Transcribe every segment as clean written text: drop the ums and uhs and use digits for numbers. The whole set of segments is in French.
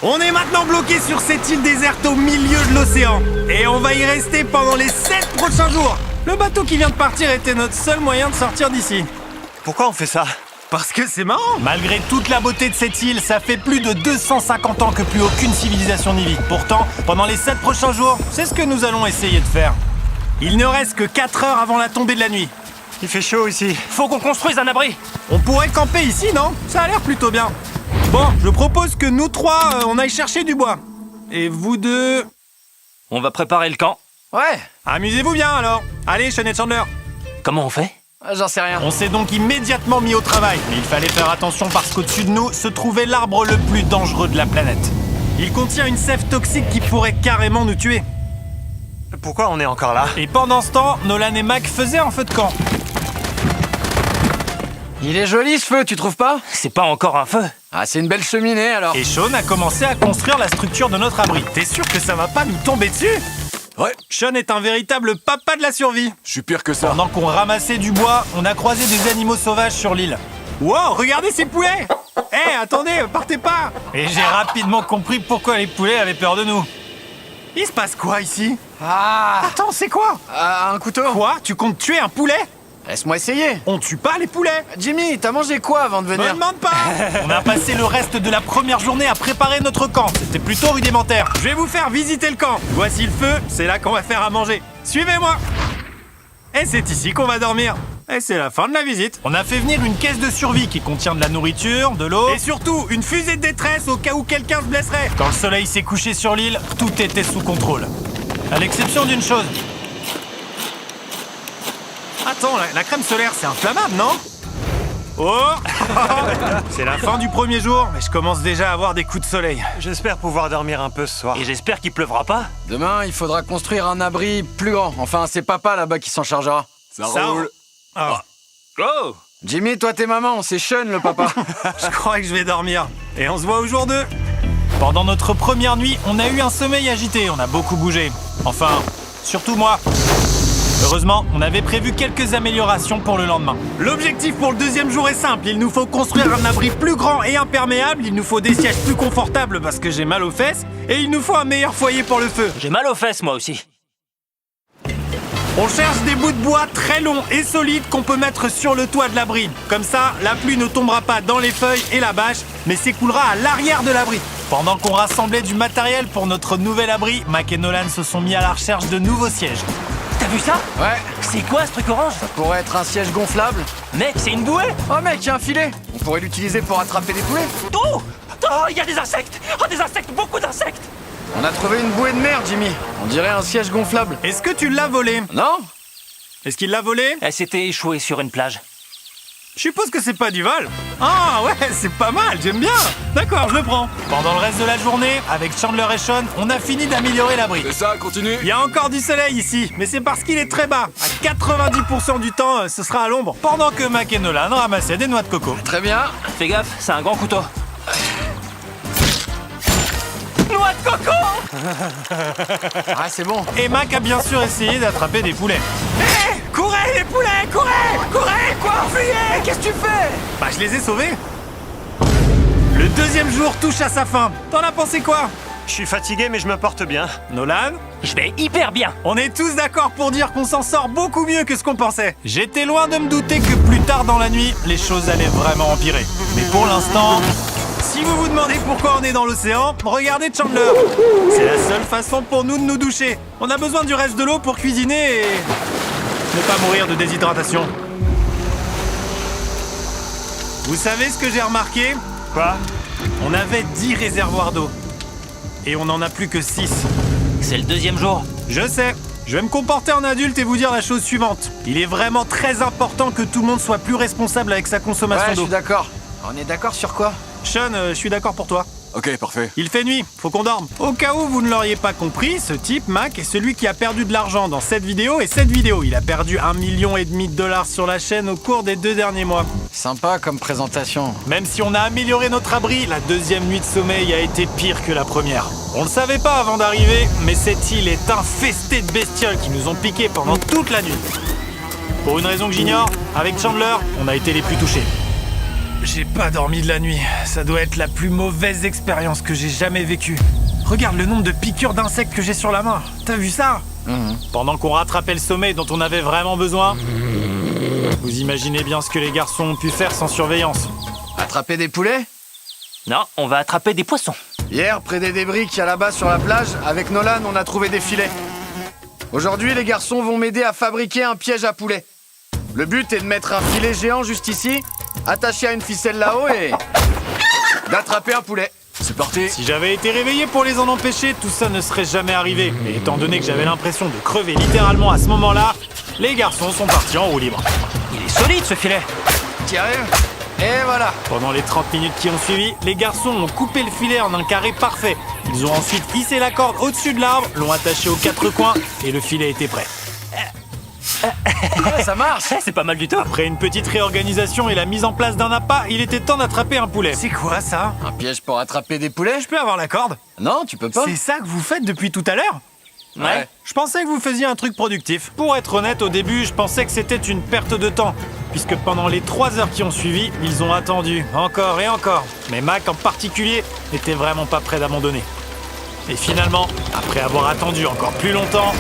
On est maintenant bloqué sur cette île déserte au milieu de l'océan. Et on va y rester pendant les 7 prochains jours. Le bateau qui vient de partir était notre seul moyen de sortir d'ici. Pourquoi on fait ça? Parce que c'est marrant. Malgré toute la beauté de cette île, ça fait plus de 250 ans que plus aucune civilisation n'y vit. Pourtant, pendant les 7 prochains jours, c'est ce que nous allons essayer de faire. Il ne reste que 4 heures avant la tombée de la nuit. Il fait chaud ici. Faut qu'on construise un abri. On pourrait camper ici, non? Ça a l'air plutôt bien. Bon, je propose que nous trois, on aille chercher du bois. Et vous deux... On va préparer le camp. Ouais, Amusez-vous bien alors. Allez, Sean et Chandler. Comment on fait? j'en sais rien. On s'est donc immédiatement mis au travail. Mais il fallait faire attention parce qu'au-dessus de nous se trouvait l'arbre le plus dangereux de la planète. Il contient une sève toxique qui pourrait carrément nous tuer. Pourquoi on est encore là? Et pendant ce temps, Nolan et Mac faisaient un feu de camp. Il est joli ce feu, tu trouves pas? C'est pas encore un feu. Ah, c'est une belle cheminée alors. Et Sean a commencé à construire la structure de notre abri. T'es sûr que ça va pas nous tomber dessus? Ouais, Sean est un véritable papa de la survie. je suis pire que ça. Pendant qu'on ramassait du bois, on a croisé des animaux sauvages sur l'île. Wow, regardez ces poulets! Hé, attendez, partez pas! Et j'ai rapidement compris pourquoi les poulets avaient peur de nous. Il se passe quoi ici? Ah, Attends, c'est quoi? un couteau. Quoi? Tu comptes tuer un poulet? Laisse-moi essayer. On tue pas les poulets! Jimmy, t'as mangé quoi avant de Me venir? demande pas! On a passé le reste de la première journée à préparer notre camp. C'était plutôt rudimentaire. Je vais vous faire visiter le camp. Voici le feu, c'est là qu'on va faire à manger. Suivez-moi! Et c'est ici qu'on va dormir. Et c'est la fin de la visite. On a fait venir une caisse de survie qui contient de la nourriture, de l'eau et surtout une fusée de détresse au cas où quelqu'un se blesserait. Quand le soleil s'est couché sur l'île, tout était sous contrôle. À l'exception d'une chose. Attends, la crème solaire, c'est inflammable, non? Oh! C'est la fin du premier jour, mais je commence déjà à avoir des coups de soleil. J'espère pouvoir dormir un peu ce soir. Et j'espère qu'il pleuvra pas. Demain, il faudra construire un abri plus grand. Enfin, c'est papa là-bas qui s'en chargera. Ça Ça, roule. Ah, Go! Jimmy, toi t'es maman, c'est Sean le papa. je crois que je vais dormir. Et on se voit au jour 2. Pendant notre première nuit, on a eu un sommeil agité, on a beaucoup bougé. Enfin, surtout moi. Heureusement, on avait prévu quelques améliorations pour le lendemain. L'objectif pour le deuxième jour est simple. Il nous faut construire un abri plus grand et imperméable. Il nous faut des sièges plus confortables parce que j'ai mal aux fesses. Et il nous faut un meilleur foyer pour le feu. J'ai mal aux fesses, moi aussi. On cherche des bouts de bois très longs et solides qu'on peut mettre sur le toit de l'abri. Comme ça, la pluie ne tombera pas dans les feuilles et la bâche, mais s'écoulera à l'arrière de l'abri. Pendant qu'on rassemblait du matériel pour notre nouvel abri, Mac et Nolan se sont mis à la recherche de nouveaux sièges. T'as vu ça? Ouais, C'est quoi ce truc orange? pourrait être un siège gonflable. Mec, c'est une bouée? Oh mec, il y a un filet. On pourrait l'utiliser pour attraper des poulets. Oh! Oh, il y a des insectes! Oh, des insectes! Beaucoup d'insectes! On a trouvé une bouée de mer, Jimmy. On dirait un siège gonflable. Est-ce que tu l'as volé? Non? Est-ce qu'il l'a volé? Elle s'était échouée sur une plage. Je suppose que c'est pas du vol. Ah ouais, c'est pas mal, j'aime bien. D'accord, je le prends. Pendant le reste de la journée, avec Chandler et Sean, on a fini d'améliorer l'abri. C'est ça, continue. Il y a encore du soleil ici, mais c'est parce qu'il est très bas. À 90% du temps, ce sera à l'ombre, pendant que Mac et Nolan ramassaient des noix de coco. Très bien. Fais gaffe, c'est un grand couteau. Noix de coco! Ah, c'est bon. Et Mac a bien sûr essayé d'attraper des poulets. Hé! Courez les poulets, courez! Courez, quoi? Fuyez! Qu'est-ce que tu fais? Bah je les ai sauvés. Le deuxième jour touche à sa fin. T'en as pensé quoi? Je suis fatigué, mais je me porte bien. Nolan? Je vais hyper bien. On est tous d'accord pour dire qu'on s'en sort beaucoup mieux que ce qu'on pensait. J'étais loin de me douter que plus tard dans la nuit, les choses allaient vraiment empirer. Mais pour l'instant, si vous vous demandez pourquoi on est dans l'océan, regardez Chandler. C'est la seule façon pour nous de nous doucher. On a besoin du reste de l'eau pour cuisiner et ne pas mourir de déshydratation. Vous savez ce que j'ai remarqué? Quoi? On avait 10 réservoirs d'eau. Et on n'en a plus que 6. C'est le deuxième jour. Je sais. Je vais me comporter en adulte et vous dire la chose suivante. Il est vraiment très important que tout le monde soit plus responsable avec sa Ouais, consommation je d'eau. suis d'accord. On est d'accord sur quoi? Sean, je suis d'accord pour toi. Ok, parfait. Il fait nuit, faut qu'on dorme. Au cas où vous ne l'auriez pas compris, ce type, Mac, est celui qui a perdu de l'argent dans cette vidéo et cette vidéo. Il a perdu 1,5 million de dollars sur la chaîne au cours des 2 derniers mois. Sympa comme présentation. Même si on a amélioré notre abri, la deuxième nuit de sommeil a été pire que la première. On le savait pas avant d'arriver, mais cette île est infestée de bestioles qui nous ont piqué pendant toute la nuit. Pour une raison que j'ignore, avec Chandler, on a été les plus touchés. J'ai pas dormi de la nuit. Ça doit être la plus mauvaise expérience que j'ai jamais vécue. Regarde le nombre de piqûres d'insectes que j'ai sur la main. T'as vu ça? Pendant qu'on rattrapait le sommeil dont on avait vraiment besoin, vous imaginez bien ce que les garçons ont pu faire sans surveillance. Attraper des poulets? Non, on va attraper des poissons. Hier, près des débris qu'il y a là-bas sur la plage, avec Nolan, on a trouvé des filets. Aujourd'hui, les garçons vont m'aider à fabriquer un piège à poulet. Le but est de mettre un filet géant juste ici, attaché à une ficelle là-haut et... d'attraper un poulet. C'est parti. Si j'avais été réveillé pour les en empêcher, tout ça ne serait jamais arrivé. Mais étant donné que j'avais l'impression de crever littéralement à ce moment-là, les garçons sont partis en roue libre. Il est solide ce filet. T'y arrives? Et voilà. Pendant les 30 minutes qui ont suivi, les garçons ont coupé le filet en un carré parfait. Ils ont ensuite hissé la corde au-dessus de l'arbre, l'ont attaché aux 4 coins et le filet était prêt. Ça marche. C'est pas mal du tout. Après une petite réorganisation et la mise en place d'un appât, il était temps d'attraper un poulet. C'est quoi ça? Un piège pour attraper des poulets? Je peux avoir la corde? Non, tu peux pas. C'est ça que vous faites depuis tout à l'heure? Ouais. Je pensais que vous faisiez un truc productif. Pour être honnête, au début, je pensais que c'était une perte de temps. Puisque pendant les 3 heures qui ont suivi, ils ont attendu, encore et encore. Mais Mac en particulier n'était vraiment pas prêt d'abandonner. Et finalement, après avoir attendu encore plus longtemps...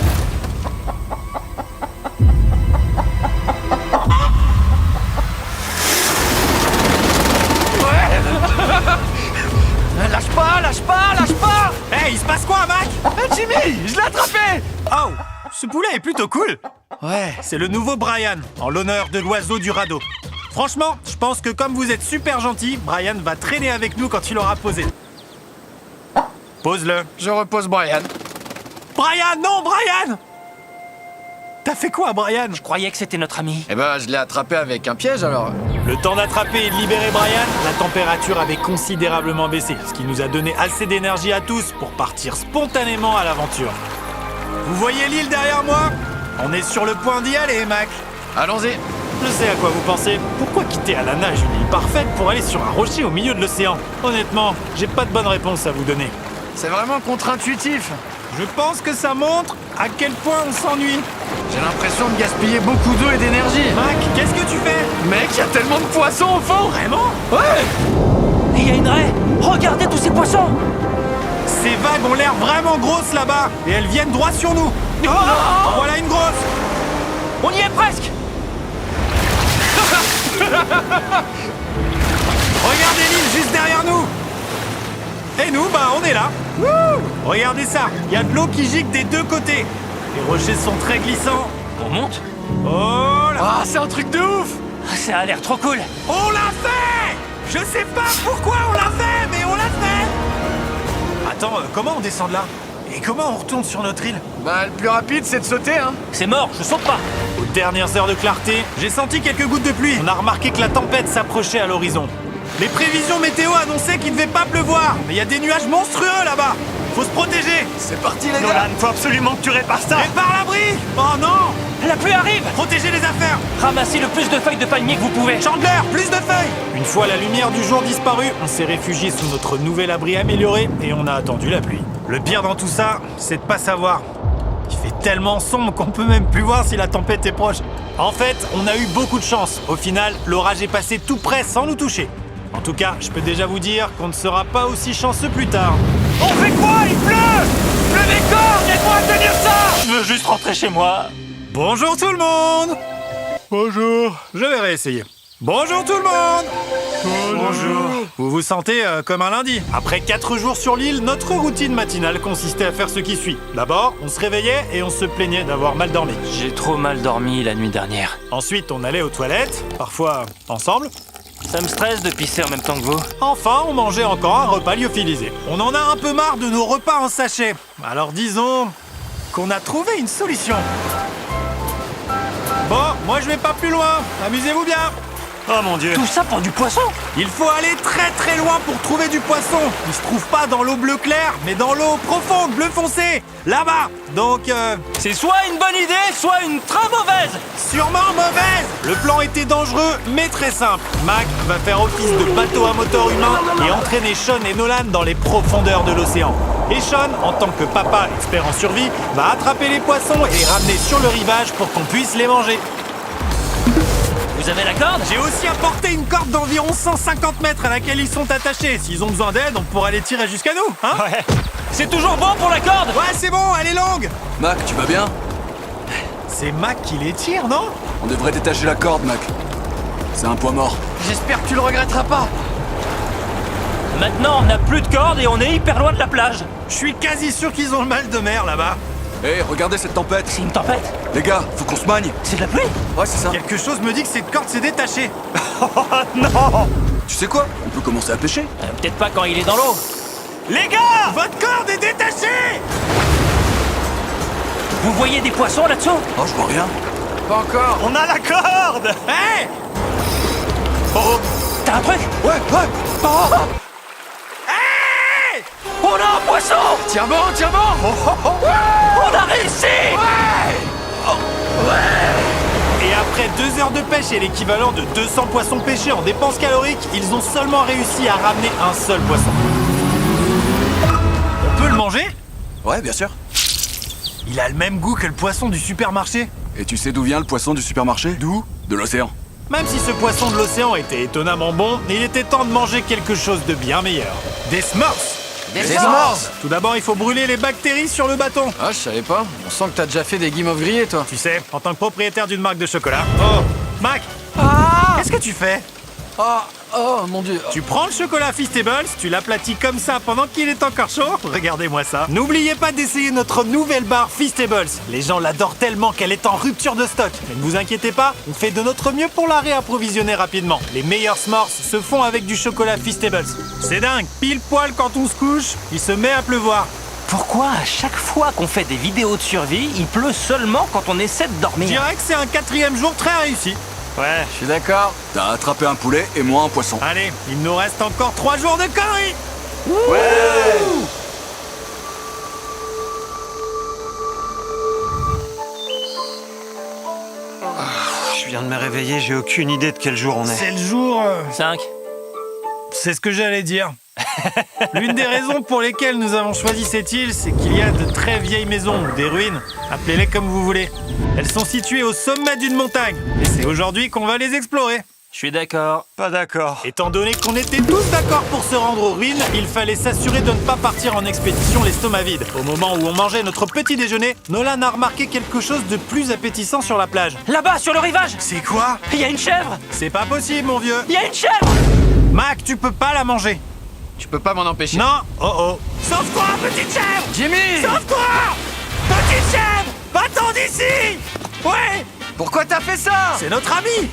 Lâche pas, lâche pas, lâche pas. Hey, il se passe quoi, Mac? Jimmy, je l'ai attrapé. Oh, ce poulet est plutôt cool. Ouais. C'est le nouveau Brian, en l'honneur de l'oiseau du radeau. Franchement, je pense que comme vous êtes super gentil, Brian va traîner avec nous quand il aura posé. Pose-le. Je repose Brian. Brian, non, Brian! T'as fait quoi, Brian? Je croyais que c'était notre ami. Eh ben, je l'ai attrapé avec un piège alors. Le temps d'attraper et de libérer Brian, la température avait considérablement baissé, ce qui nous a donné assez d'énergie à tous pour partir spontanément à l'aventure. Vous voyez l'île derrière moi? On est sur le point d'y aller, Mac. Allons-y. Je sais à quoi vous pensez. Pourquoi quitter à la nage une île parfaite pour aller sur un rocher au milieu de l'océan? Honnêtement, j'ai pas de bonne réponse à vous donner. C'est vraiment contre-intuitif. Je pense que ça montre à quel point on s'ennuie. J'ai l'impression de gaspiller beaucoup d'eau et d'énergie. Mac, qu'est-ce que tu fais? Mec, y a tellement de poissons au fond. Vraiment? Ouais. Et il y a une raie. Regardez tous ces poissons. Ces vagues ont l'air vraiment grosses là-bas et elles viennent droit sur nous. En voilà une grosse. On y est presque. Regardez l'île juste derrière nous. Et nous, bah on est là. Wouh! Regardez ça, il y a de l'eau qui gicle des deux côtés. Les rochers sont très glissants. On monte. Oh là! Ah, c'est un truc de ouf. Ça a l'air trop cool. On l'a fait! Je sais pas pourquoi on l'a fait, mais on l'a fait! Attends, comment on descend de là? Et comment on retourne sur notre île? Bah, le plus rapide, c'est de sauter, hein. C'est mort, je saute pas. Aux dernières heures de clarté, j'ai senti quelques gouttes de pluie. On a remarqué que la tempête s'approchait à l'horizon. Les prévisions météo annonçaient qu'il devait pas pleuvoir, mais il y a des nuages monstrueux là-bas. Faut se protéger. C'est parti, les gars. Nolan, faut absolument que tu répares ça. Répare l'abri! Oh non! La pluie arrive. Protégez les affaires! Ramassez le plus de feuilles de palmier que vous pouvez. Chandler, plus de feuilles! Une fois la lumière du jour disparue, on s'est réfugié sous notre nouvel abri amélioré et on a attendu la pluie. Le pire dans tout ça, c'est de pas savoir. Il fait tellement sombre qu'on peut même plus voir si la tempête est proche. En fait, on a eu beaucoup de chance. Au final, l'orage est passé tout près sans nous toucher. En tout cas, je peux déjà vous dire qu'on ne sera pas aussi chanceux plus tard. On fait quoi? Il pleut. Le décor, aide-moi à tenir ça. Je veux juste rentrer chez moi. Bonjour tout le monde! Bonjour. Je vais réessayer. Bonjour tout le monde! Bonjour. Vous vous sentez comme un lundi. Après 4 jours sur l'île, notre routine matinale consistait à faire ce qui suit. D'abord, on se réveillait et on se plaignait d'avoir mal dormi. J'ai trop mal dormi la nuit dernière. Ensuite, on allait aux toilettes, parfois ensemble. Ça me stresse de pisser en même temps que vous. Enfin, on mangeait encore un repas lyophilisé. On en a un peu marre de nos repas en sachet. Alors disons qu'on a trouvé une solution. Bon, moi je vais pas plus loin. Amusez-vous bien. Oh mon Dieu. Tout ça pour du poisson? Il faut aller très très loin pour trouver du poisson. Il se trouve pas dans l'eau bleu clair, mais dans l'eau profonde, bleu foncé, là-bas. Donc, C'est soit une bonne idée, soit une très mauvaise. sûrement mauvaise. Le plan était dangereux, mais très simple. Mac va faire office de bateau à moteur humain et entraîner Sean et Nolan dans les profondeurs de l'océan. Et Sean, en tant que papa expert en survie, va attraper les poissons et les ramener sur le rivage pour qu'on puisse les manger. Vous Vous avez la corde? J'ai aussi apporté une corde d'environ 150 mètres à laquelle ils sont attachés. S'ils ont besoin d'aide, on pourra les tirer jusqu'à nous, hein? Ouais. C'est toujours bon pour la corde? Ouais, c'est bon, elle est longue. Mac, tu vas bien? C'est Mac qui les tire, non? On devrait détacher la corde, Mac. C'est un point mort. J'espère que tu le regretteras pas. Maintenant, on n'a plus de corde et on est hyper loin de la plage. Je suis quasi sûr qu'ils ont le mal de mer là-bas. Hé, regardez cette tempête. C'est une tempête? Les gars, faut qu'on se magne. C'est de la pluie? Ouais, c'est ça. Quelque chose me dit que cette corde s'est détachée. Tu sais quoi? On peut commencer à pêcher. Peut-être pas quand il est dans l'eau. Les gars! Votre corde est détachée! Vous voyez des poissons là-dessous? Oh, je vois rien. Pas encore. On a la corde! Hé! Oh, T'as un truc? Ouais, ouais. Hé! On a un poisson! Tiens bon, tiens bon. On a réussi! Et après 2 heures de pêche et l'équivalent de 200 poissons pêchés en dépenses caloriques, ils ont seulement réussi à ramener un seul poisson. On peut le manger? Ouais, bien sûr. Il a le même goût que le poisson du supermarché. Et tu sais d'où vient le poisson du supermarché? D'où? De l'océan. Même si ce poisson de l'océan était étonnamment bon, il était temps de manger quelque chose de bien meilleur. Des s'mores! Des s'mores. Tout d'abord, il faut brûler les bactéries sur le bâton. Ah, je savais pas. On sent que t'as déjà fait des guimauves grillés, toi. Tu sais, en tant que propriétaire d'une marque de chocolat... Oh, Mac! Qu'est-ce que tu fais? Oh, mon Dieu. Tu prends le chocolat Feastables, tu l'aplatis comme ça pendant qu'il est encore chaud. Regardez-moi ça. N'oubliez pas d'essayer notre nouvelle barre Feastables. Les gens l'adorent tellement qu'elle est en rupture de stock. Mais ne vous inquiétez pas, on fait de notre mieux pour la réapprovisionner rapidement. Les meilleurs s'mores se font avec du chocolat Feastables. C'est dingue, pile poil quand on se couche, il se met à pleuvoir. Pourquoi à chaque fois qu'on fait des vidéos de survie, il pleut seulement quand on essaie de Je dormir? dirais que c'est un 4e jour très réussi. ouais. Je suis d'accord. T'as attrapé un poulet et moi un poisson. Allez, il nous reste encore 3 jours de conneries. Je viens de me réveiller, j'ai aucune idée de quel jour on est. C'est le jour... 5. C'est ce que j'allais dire. L'une des raisons pour lesquelles nous avons choisi cette île, c'est qu'il y a de très vieilles maisons ou des ruines, appelez-les comme vous voulez. Elles sont situées au sommet d'une montagne, et c'est aujourd'hui qu'on va les explorer. Je suis d'accord. Pas d'accord. Étant donné qu'on était tous d'accord pour se rendre aux ruines, il fallait s'assurer de ne pas partir en expédition l'estomac vide. Au moment où on mangeait notre petit déjeuner, Nolan a remarqué quelque chose de plus appétissant sur la plage. Là-bas, sur le rivage, C'est quoi? il y a une chèvre! C'est pas possible, mon vieux. Il y a une chèvre! Mac, tu peux pas la manger. Je peux pas m'en empêcher. Non, oh. Sauve-toi, petite chèvre! Jimmy! Sauve-toi! Petite chèvre! Va-t'en d'ici! Ouais! Pourquoi t'as fait ça? C'est notre ami!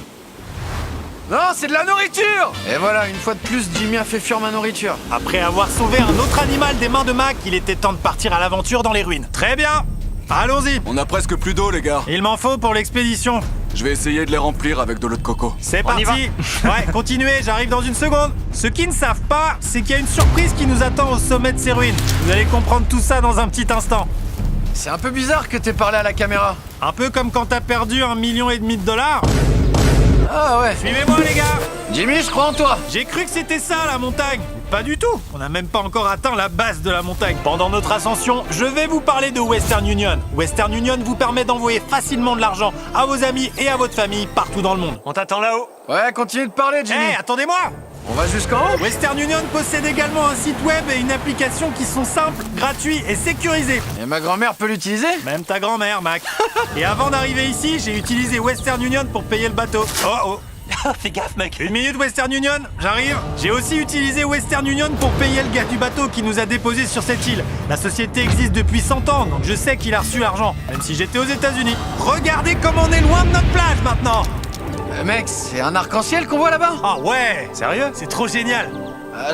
Non, c'est de la nourriture. Et voilà, une fois de plus, Jimmy a fait fuir ma nourriture. Après avoir sauvé un autre animal des mains de Mac, il était temps de partir à l'aventure dans les ruines. Très bien! Allons-y! On a presque plus d'eau, les gars. Il m'en faut pour l'expédition. Je vais essayer de les remplir avec de l'eau de coco. C'est On y parti! Ouais, continuez, j'arrive dans une seconde. Ceux qui ne savent pas, c'est qu'il y a une surprise qui nous attend au sommet de ces ruines. Vous allez comprendre tout ça dans un petit instant. C'est un peu bizarre que t'aies parlé à la caméra. Un peu comme quand t'as perdu 1,5 million de dollars. Ah ouais. Suivez-moi, les gars! Jimmy, je crois en toi. J'ai cru que c'était ça, la montagne. Pas du tout. On n'a même pas encore atteint la base de la montagne. Pendant notre ascension, je vais vous parler de Western Union. Western Union vous permet d'envoyer facilement de l'argent à vos amis et à votre famille partout dans le monde. On t'attend là-haut. Ouais, continue de parler, Hé, Jimmy. attendez-moi! On va jusqu'en haut. Western Union possède également un site web et une application qui sont simples, gratuits et sécurisés. Et ma grand-mère peut l'utiliser? Même ta grand-mère, Mac. Et avant d'arriver ici, j'ai utilisé Western Union pour payer le bateau. Oh. Fais gaffe, mec! 1 minute, Western Union, j'arrive. J'ai aussi utilisé Western Union pour payer le gars du bateau qui nous a déposés sur cette île. La société existe depuis 100 ans, donc je sais qu'il a reçu l'argent, même si j'étais aux États-Unis. Regardez comme on est loin de notre plage maintenant. Mec, c'est un arc-en-ciel qu'on voit là-bas. Ah ouais, sérieux? C'est trop génial.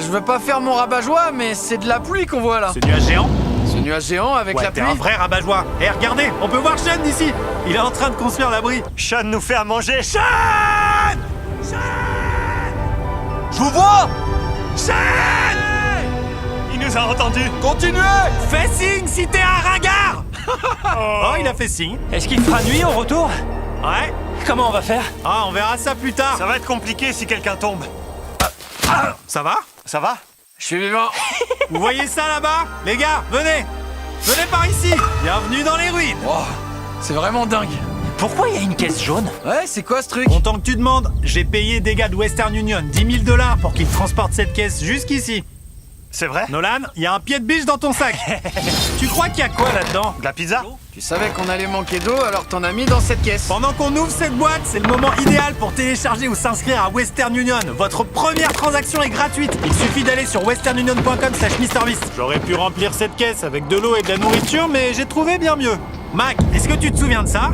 Je veux pas faire mon rabat-joie, mais c'est de la pluie qu'on voit là. Ce nuage géant? Ce nuage géant avec Ouais, la t'es pluie. un vrai rabat-joie. Et regardez, on peut voir Sean d'ici. Il est en train de construire l'abri. Sean nous fait à manger. Sean! Je vous vois! Il nous a entendus. Continuez! Fais signe si t'es un ringard. Oh, il a fait signe. Est-ce qu'il fera nuit au retour? Ouais. Comment on va faire? Ah, on verra ça plus tard. Ça va être compliqué si quelqu'un tombe. Ça va? Ça va? Je suis vivant. Vous voyez ça là-bas? Les gars, venez. Venez par ici. Bienvenue dans les ruines. Oh, c'est vraiment dingue. Pourquoi il y a une caisse jaune? Ouais, c'est quoi ce truc? Content que tu demandes, j'ai payé des gars de Western Union 10 000 $ pour qu'ils transportent cette caisse jusqu'ici. C'est vrai? Nolan, il y a un pied de biche dans ton sac. Tu crois qu'il y a quoi là-dedans? De la pizza? Tu savais qu'on allait manquer d'eau, alors t'en as mis dans cette caisse. Pendant qu'on ouvre cette boîte, c'est le moment idéal pour télécharger ou s'inscrire à Western Union. Votre première transaction est gratuite. Il suffit d'aller sur westernunion.com/MrBeast. J'aurais pu remplir cette caisse avec de l'eau et de la nourriture, mais j'ai trouvé bien mieux. Mac, est-ce que tu te souviens de ça?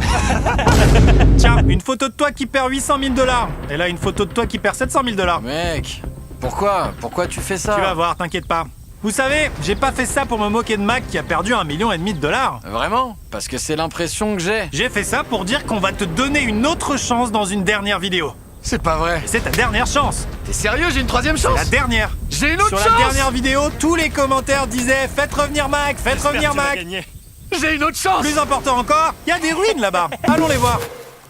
Tiens, une photo de toi qui perd 800 000 $. Et là, une photo de toi qui perd 700 000 $. Mec, pourquoi tu fais ça? Tu vas voir, t'inquiète pas. Vous savez, j'ai pas fait ça pour me moquer de Mac qui a perdu 1,5 million de $. Vraiment? Parce que c'est l'impression que j'ai. J'ai fait ça pour dire qu'on va te donner une autre chance dans une dernière vidéo. C'est pas vrai. C'est ta dernière chance. T'es sérieux? J'ai une troisième chance? La dernière. J'ai une autre Sur chance! la dernière vidéo, tous les commentaires disaient « Faites revenir Mac, faites revenir Mac ». J'ai une autre chance! Plus important encore, il y a des ruines là-bas. Allons les voir.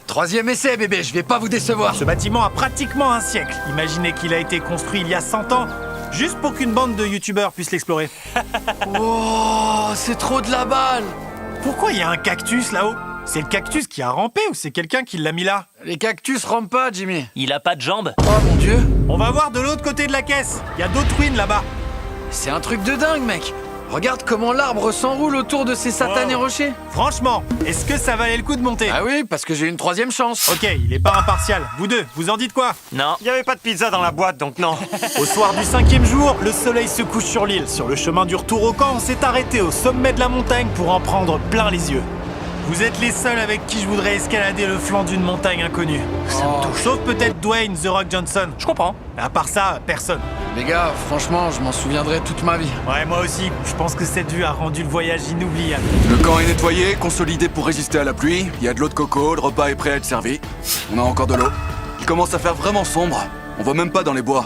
Troisième essai, bébé, je vais pas vous décevoir. Ce bâtiment a pratiquement un siècle. Imaginez qu'il a été construit il y a 100 ans, juste pour qu'une bande de youtubeurs puisse l'explorer. Oh, c'est trop de la balle! Pourquoi il y a un cactus là-haut? C'est le cactus qui a rampé ou c'est quelqu'un qui l'a mis là? Les cactus rampent pas, Jimmy. Il a pas de jambes? Oh mon dieu! On va voir de l'autre côté de la caisse. Il y a d'autres ruines là-bas. C'est un truc de dingue, mec! Regarde comment l'arbre s'enroule autour de ces satanés Wow. rochers. Franchement, est-ce que ça valait le coup de monter? Ah oui, parce que j'ai une troisième chance. Ok, il est pas impartial. Vous deux, vous en dites quoi? Non. Il y avait pas de pizza dans la boîte, donc non. Au soir du 5e jour, le soleil se couche sur l'île. Sur le chemin du retour au camp, on s'est arrêté au sommet de la montagne pour en prendre plein les yeux. Vous êtes les seuls avec qui je voudrais escalader le flanc d'une montagne inconnue. Ça me touche. Sauf peut-être Dwayne The Rock Johnson. Je comprends. Mais à part ça, personne. Les gars, franchement, je m'en souviendrai toute ma vie. Ouais, moi aussi. Je pense que cette vue a rendu le voyage inoubliable. Le camp est nettoyé, consolidé pour résister à la pluie. Il y a de l'eau de coco, le repas est prêt à être servi. On a encore de l'eau. Il commence à faire vraiment sombre. On voit même pas dans les bois.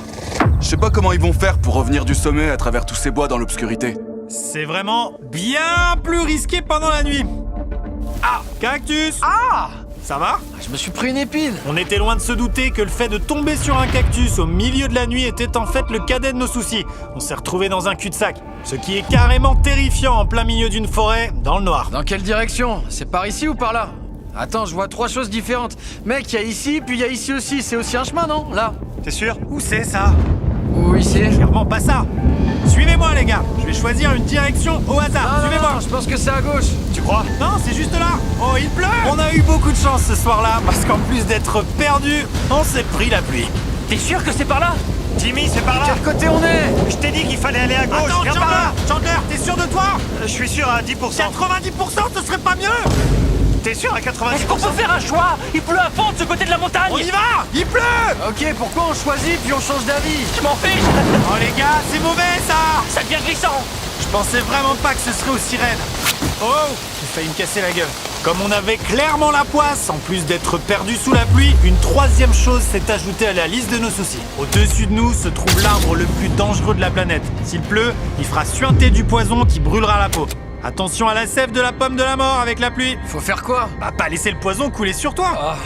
Je sais pas comment ils vont faire pour revenir du sommet à travers tous ces bois dans l'obscurité. C'est vraiment bien plus risqué pendant la nuit. Ah, cactus! Ah! Ça va? Je me suis pris une épine. On était loin de se douter que le fait de tomber sur un cactus au milieu de la nuit était en fait le cadet de nos soucis. On s'est retrouvés dans un cul-de-sac, ce qui est carrément terrifiant en plein milieu d'une forêt, dans le noir. Dans quelle direction? C'est par ici ou par là? Attends, je vois trois choses différentes. Mec, il y a ici, puis il y a ici aussi. C'est aussi un chemin, non? Là? T'es sûr? Où c'est ça? Ou ici? Clairement pas ça. Suivez-moi les gars, je vais choisir une direction au hasard. Ah, Suivez-moi. non, je pense que c'est à gauche. Tu crois? Non, c'est juste là. Oh, il pleut. On a eu beaucoup de chance ce soir-là, parce qu'en plus d'être perdu, on s'est pris la pluie. T'es sûr que c'est par là? Jimmy, c'est par là. Quel côté on est? Je t'ai dit qu'il fallait aller à gauche. Attends, Viens par là. Chandler, t'es sûr de toi? Je suis sûr à 10%. 90%, ce serait pas mieux? T'es sûr à 90%? Est-ce qu'on peut faire un choix? Il pleut à fond de ce côté de la montagne. On y va. Il pleut. Ok, pourquoi on choisit puis on change d'avis? Je m'en fiche. Oh les gars, c'est mauvais ça. Ça devient glissant. Je pensais vraiment pas que ce serait aussi raide. Oh, j'ai failli me casser la gueule. Comme on avait clairement la poisse, en plus d'être perdu sous la pluie, une troisième chose s'est ajoutée à la liste de nos soucis. Au-dessus de nous se trouve l'arbre le plus dangereux de la planète. S'il pleut, il fera suinter du poison qui brûlera la peau. Attention à la sève de la pomme de la mort avec la pluie. Faut faire quoi? Bah pas laisser le poison couler sur toi. Ah,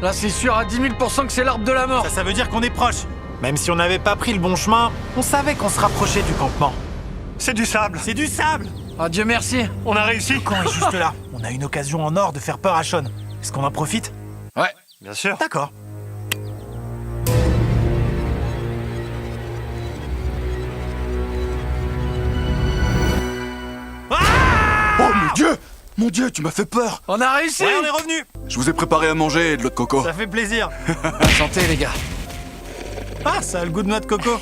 là c'est sûr à 10 000% que c'est l'arbre de la mort. Ça veut dire qu'on est proche. Même si on n'avait pas pris le bon chemin, on savait qu'on se rapprochait du campement. C'est du sable. C'est du sable. Ah Dieu merci. On a réussi. Le camp est juste là. On a une occasion en or de faire peur à Sean. Est-ce qu'on en profite? Ouais. Bien sûr. D'accord. Oh mon dieu! Mon dieu, tu m'as fait peur! On a réussi. Ouais, on est revenu. Je vous ai préparé à manger et de l'eau de coco. Ça fait plaisir. Santé les gars. Ah, ça a le goût de noix de coco.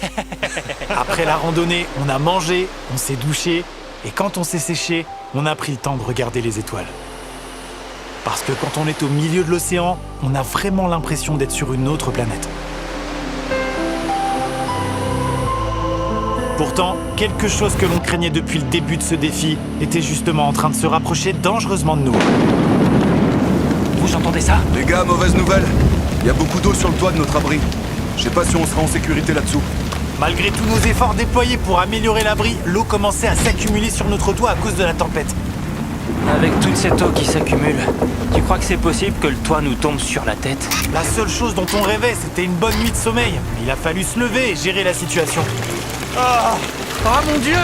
Après la randonnée, on a mangé, on s'est douché, et quand on s'est séché, on a pris le temps de regarder les étoiles. Parce que quand on est au milieu de l'océan, on a vraiment l'impression d'être sur une autre planète. Pourtant, quelque chose que l'on craignait depuis le début de ce défi était justement en train de se rapprocher dangereusement de nous. Vous entendez ça? Les gars, mauvaise nouvelle. Il y a beaucoup d'eau sur le toit de notre abri. Je sais pas si on sera en sécurité là-dessous. Malgré tous nos efforts déployés pour améliorer l'abri, l'eau commençait à s'accumuler sur notre toit à cause de la tempête. Avec toute cette eau qui s'accumule, tu crois que c'est possible que le toit nous tombe sur la tête? La seule chose dont on rêvait, c'était une bonne nuit de sommeil. Il a fallu se lever et gérer la situation. Ah mon dieu!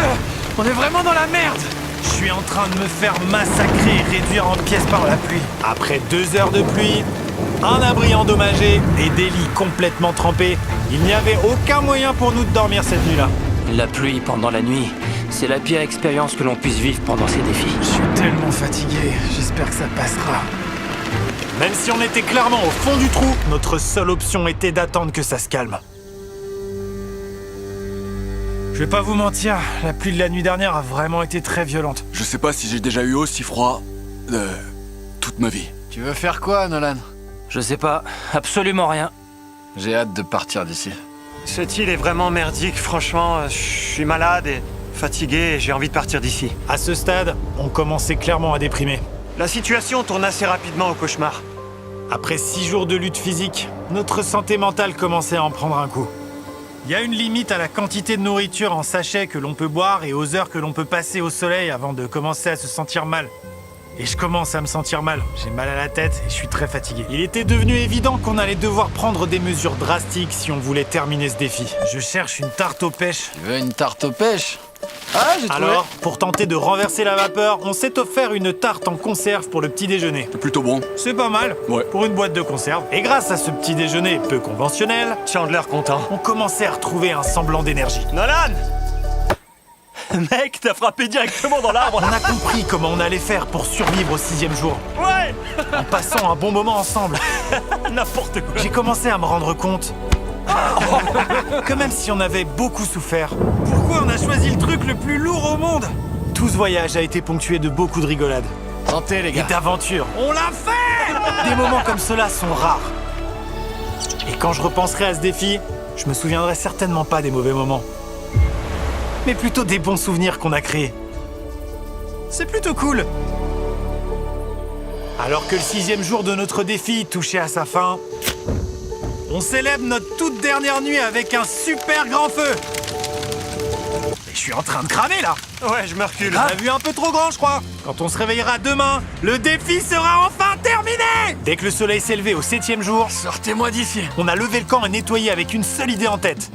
On est vraiment dans la merde! Je suis en train de me faire massacrer et réduire en pièces par la pluie. Après 2 heures de pluie, un abri endommagé et des lits complètement trempés, il n'y avait aucun moyen pour nous de dormir cette nuit-là. La pluie pendant la nuit, c'est la pire expérience que l'on puisse vivre pendant ces défis. Je suis tellement fatigué, j'espère que ça passera. Même si on était clairement au fond du trou, notre seule option était d'attendre que ça se calme. Je vais pas vous mentir, la pluie de la nuit dernière a vraiment été très violente. Je sais pas si j'ai déjà eu aussi froid de toute ma vie. Tu veux faire quoi, Nolan? Je sais pas, absolument rien. J'ai hâte de partir d'ici. Cette île est vraiment merdique, franchement. Je suis malade et fatigué et j'ai envie de partir d'ici. À ce stade, on commençait clairement à déprimer. La situation tourne assez rapidement au cauchemar. Après 6 jours de lutte physique, notre santé mentale commençait à en prendre un coup. Il y a une limite à la quantité de nourriture en sachet que l'on peut boire et aux heures que l'on peut passer au soleil avant de commencer à se sentir mal. Et je commence à me sentir mal. J'ai mal à la tête et je suis très fatigué. Il était devenu évident qu'on allait devoir prendre des mesures drastiques si on voulait terminer ce défi. Je cherche une tarte aux pêches. Tu veux une tarte aux pêches? Ah, j'ai trouvé. Alors, pour tenter de renverser la vapeur, on s'est offert une tarte en conserve pour le petit déjeuner. C'est plutôt bon. C'est pas mal Ouais. pour une boîte de conserve. Et grâce à ce petit déjeuner peu conventionnel, Chandler content. on commençait à retrouver un semblant d'énergie. Nolan! Mec, t'as frappé directement dans l'arbre. On a compris comment on allait faire pour survivre au 6e jour, Ouais. en passant un bon moment ensemble. N'importe quoi. J'ai commencé à me rendre compte que même si on avait beaucoup souffert, pourquoi on a choisi le truc le plus lourd au monde? Tout ce voyage a été ponctué de beaucoup de rigolades Santé, les et gars. d'aventures. On l'a fait! Des moments comme cela sont rares. Et quand je repenserai à ce défi, je me souviendrai certainement pas des mauvais moments, mais plutôt des bons souvenirs qu'on a créés. C'est plutôt cool. Alors que le 6e jour de notre défi touchait à sa fin, on célèbre notre toute dernière nuit avec un super grand feu. Mais je suis en train de cramer là. Ouais, je me recule. On a vu un peu trop grand, je crois. Quand on se réveillera demain, le défi sera enfin terminé. Dès que le soleil s'est levé au 7e jour, Sortez-moi d'ici. on a levé le camp et nettoyé avec une seule idée en tête.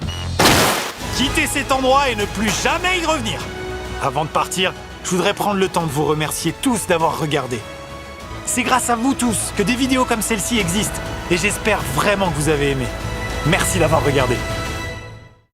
Quitter cet endroit et ne plus jamais y revenir. Avant de partir, je voudrais prendre le temps de vous remercier tous d'avoir regardé. C'est grâce à vous tous que des vidéos comme celle-ci existent et j'espère vraiment que vous avez aimé. Merci d'avoir regardé.